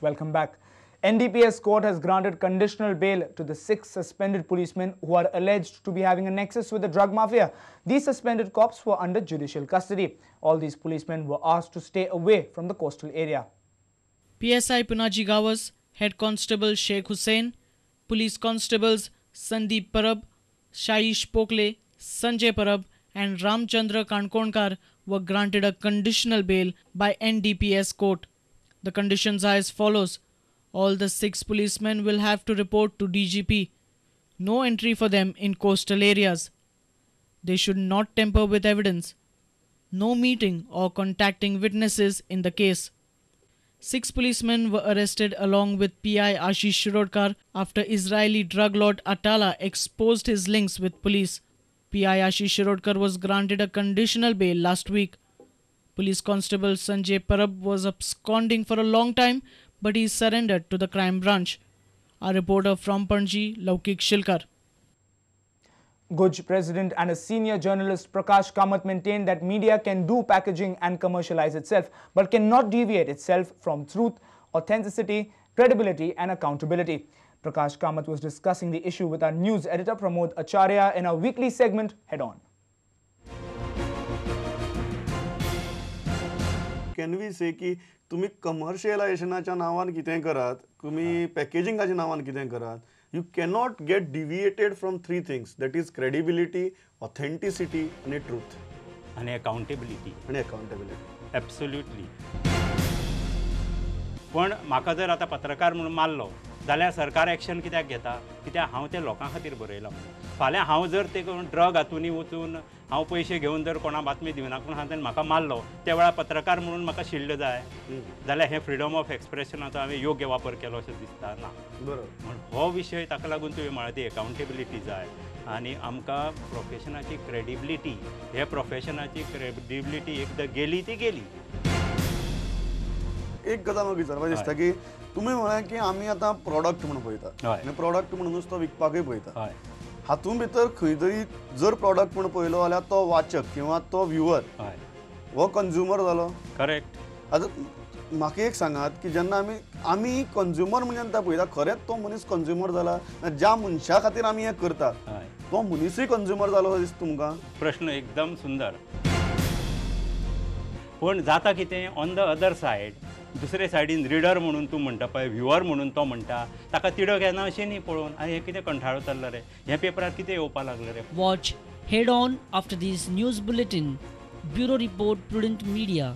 Welcome back. NDPS court has granted conditional bail to the 6 suspended policemen who are alleged to be having a nexus with the drug mafia. These suspended cops were under judicial custody. All these policemen were asked to stay away from the coastal area. PSI Punaji Gawas, Head Constable Sheikh Hussain, Police Constables Sandeep Parab, Shaish Pokle, Sanjay Parab and Ramchandra Kankonkar were granted a conditional bail by NDPS court. The conditions are as follows. All the 6 policemen will have to report to DGP. No entry for them in coastal areas. They should not tamper with evidence. No meeting or contacting witnesses in the case. 6 policemen were arrested along with PI Ashish Shirodkar after Israeli drug lord Atala exposed his links with police. PI Ashish Shirodkar was granted a conditional bail last week. Police Constable Sanjay Parab was absconding for a long time, but he surrendered to the crime branch. A reporter from Panji, Laukik Shilkar. Guj president and a senior journalist Prakash Kamath maintained that media can do packaging and commercialize itself, but cannot deviate itself from truth, authenticity, credibility and accountability. Prakash Kamath was discussing the issue with our news editor Pramod Acharya in our weekly segment Head On. Can we say की तुम्ही commercializationच्या नावान कितें करात, तुम्ही packagingच्या नावान कितें करात, you cannot get deviated from 3 things, that is credibility, authenticity and truth and accountability. Absolutely. पण म्हाका जर आता पत्रकार म्हणून मारलो जाल्यार सरकार एक्शन कित्याक घेता, कित्याक हांव ते लोकां खातीर बरयलां म्हणून. फाल्यां हांव जर ते ड्रग हातूंनी वचून हांव पयशे घेवन जर कोणा बातमी दिवना पूण हांवें म्हाका मारलो त्या वेळार पत्रकार म्हणून म्हाका शिल्ड जाय जाल्यार हे फ्रिडम ऑफ एक्सप्रेशनाचो हांवें योग्य वापर केलो अशें दिसता ना. बरोबर. म्हण हो विशय ताका लागून तुवें म्हळ्ळें ती एकावंटेबिलिटी जाय आनी आमकां प्रोफेशनाची क्रेडिबिलिटी हे प्रोफेशनाची क्रेडिबिलिटी एकदां गेली ती गेली. एक गजाल म्हाका विचारपाक दिसता की तुमी म्हळें की आमी आतां प्रॉडक्ट म्हणून पळयता आनी प्रॉडक्ट म्हणूनच तो विकपाकूय पळयता. हातूंत भितर खंय तरी जर प्रॉडक्ट म्हणून पळयलो जाल्यार तो वाचक किंवा तो व्ह्युअर हो कंज्युमर जालो. करेक्ट. आतां म्हाका एक सांगात की जेन्ना आमी कंज्युमर म्हणजे आतां पळयता खरेंच तो मनीस कंज्युमर जाला, ज्या मनशा खातीर आमी हें करतात तो मनीसूय कंज्युमर जालो असो दिसता तुमकां? प्रश्न एकदम सुंदर. पण जाता कितें ऑन द अदर सायड दुसरे सायडीन रिडर म्हणून तूं म्हणटा पळय, व्ह्युअर म्हणून तो म्हणटा ताका तिडक येना अशें न्ही पळोवन आनी हें कितें कंठाळो चल्ला रे, हे पेपरार कितें येवपाक लागलें रे. Watch head on after this news bulletin. Bureau report Prudent Media.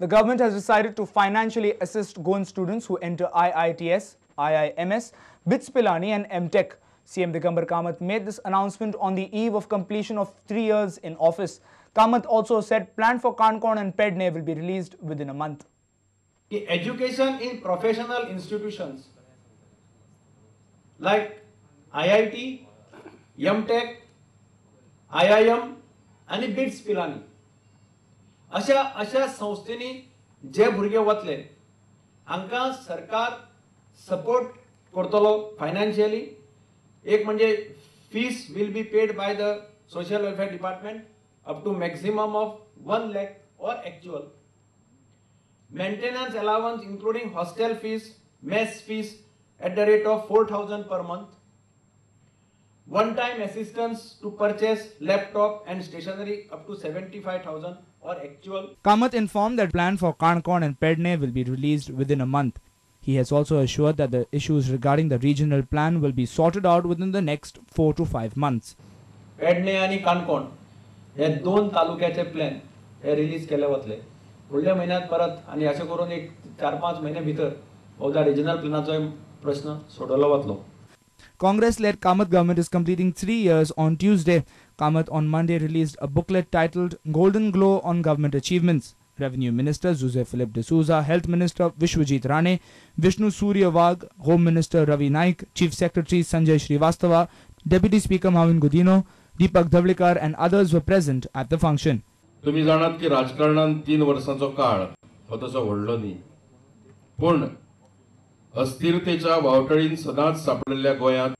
The government has decided to financially assist Goan students who enter IITS, IIMS, BITS Pilani and MTech. CM Digambar Kamath made this announcement on the eve of completion of 3 years in office. Kamath also said plan for Kankorn and Pedne will be released within a month. Education in professional institutions like IIT, MTech, IIM and BITS Pilani अशा संस्थेनी जे भुरगे वतले हांकां सरकार support करतलो financially. एक म्हणजे fees will be paid by the social welfare department up to maximum of 1 lakh or actual. Maintenance allowance including hostel fees, mess fees at the rate of 4,000 per month. One-time assistance to purchase laptop and stationery up to 75,000 or actual. Kamath informed that plan for Kankorn and Pedne will be released within a month. He has also assured that the issues regarding the regional plan will be sorted out within the next 4 to 5 months. Pedne आणि Kankorn हे 2 तालुक्याचे plan हे release केले वतले फुडल्या महिन्यात परत आणि असे करून एक 4-5 महिने भितर बहुधा रिजनल प्लॅनाचो प्रश्न सोडवलो वतलो. Congress-led Kamath government is completing 3 years on Tuesday. Kamath on Monday released a booklet titled Golden Glow on Government Achievements. Revenue Minister Jose Philip D'Souza, Health Minister Vishwajit Rane, Vishnu Surya Wag, Home Minister Ravi Naik, Chief Secretary Sanjay Srivastava, Deputy Speaker Marvin Godino, Deepak Dhavlikar and others were present at the function. तुम्ही जाणात की राजकारणात 3 वर्षांचो काळ हो तसो व्हडलो न्ही, पण अस्थिरतेच्या वावटळीन सदांच सापडिल्ल्या गोंयांत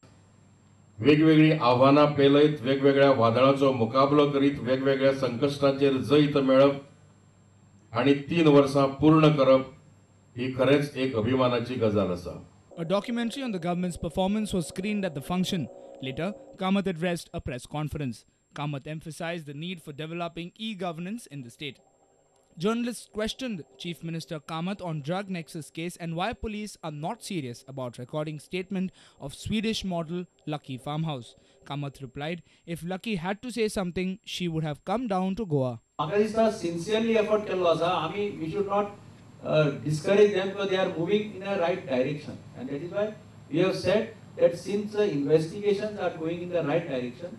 वेगवेगळी आव्हानां पेलयत, वेगवेगळ्या वादळांचो मुकाबलो करीत, वेगवेगळ्या संकश्टांचेर जैत मेळप आणि 3 वर्सां पूर्ण करप ही खरेंच एक अभिमानाची गजाल आसा. A documentary on the government's performance was screened at the function. Later, Kamath addressed a press conference. Kamath emphasized the need for developing e-governance in the state. Journalists questioned Chief Minister Kamath on drug nexus case and why police are not serious about recording statement of Swedish model Lucky Farmhouse. Kamath replied, if Lucky had to say something, she would have come down to Goa. Sincerely effort kello asa. We should not discourage them because they are moving in a right direction, and that is why we have said that since the investigations are going in the right direction,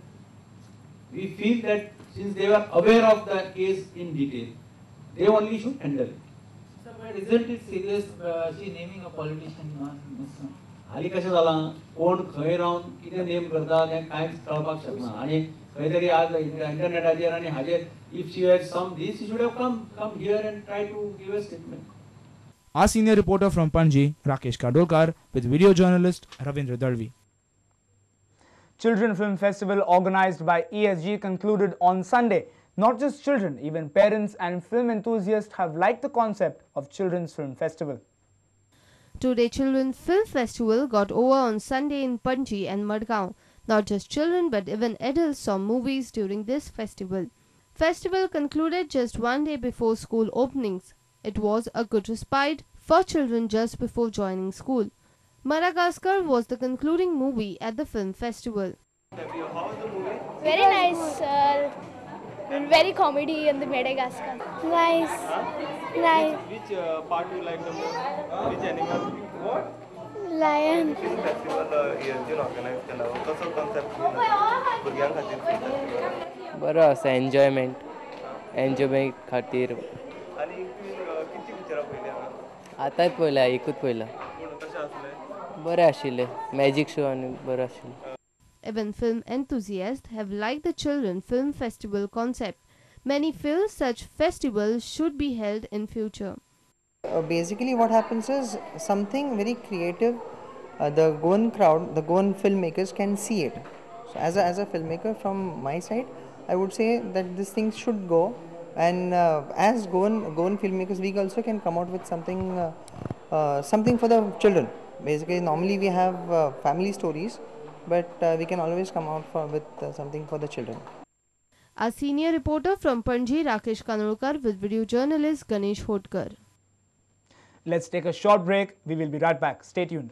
we feel that since they were aware of the case in detail, they only should handle it. Sir, but isn't it serious she naming a politician on this one? हाली कशें जालां कोण खंय रावन कितें name करता तें कांयच कळपाक शकना आनी खंय तरी आज इंटरनेटाचेर आनी हाजेर if she has some this she should have come here and try to give a statement. Our senior reporter from Panji, Rakesh Kadolkar, with video journalist Ravindra Darvi. Children Film Festival organized by ESG concluded on Sunday. Not just children, even parents and film enthusiasts have liked the concept of Children's Film Festival. Today Children's Film Festival got over on Sunday in Panji and Madgaon. Not just children but even adults saw movies during this festival. Festival concluded just one day before school openings. It was a good respite for children just before joining school. Madagascar was the concluding movie at the film festival. Very nice, very comedy in the Madagascar. Nice. Nice. Which part you like the most? Which animal? What? Lion. Film festival ESG organized केला. कसं concept भुरग्यां खातीर? बरो आसा enjoyment खातीर. आणि किती पिक्चरां पळयली हांगा? आतांच पळयला एकूच पळयला. पूण कशें आसलें? बरें आशिल्लें मॅजीक शो आनी बरो आशिल्लो. Even film enthusiasts have liked the Children Film Festival concept. Many feel such festivals should be held in future. Basically what happens is something very creative, the Goan crowd, the Goan filmmakers can see it. So as a filmmaker from my side, I would say that this thing should go, and as Goan filmmakers we also can come out with something for the children. Basically normally we have family stories, but we can always come out with something for the children. Our senior reporter from Panji, Rakesh Kanolkar, with video journalist Ganesh Hotkar. Let's take a short break. We will be right back. Stay tuned.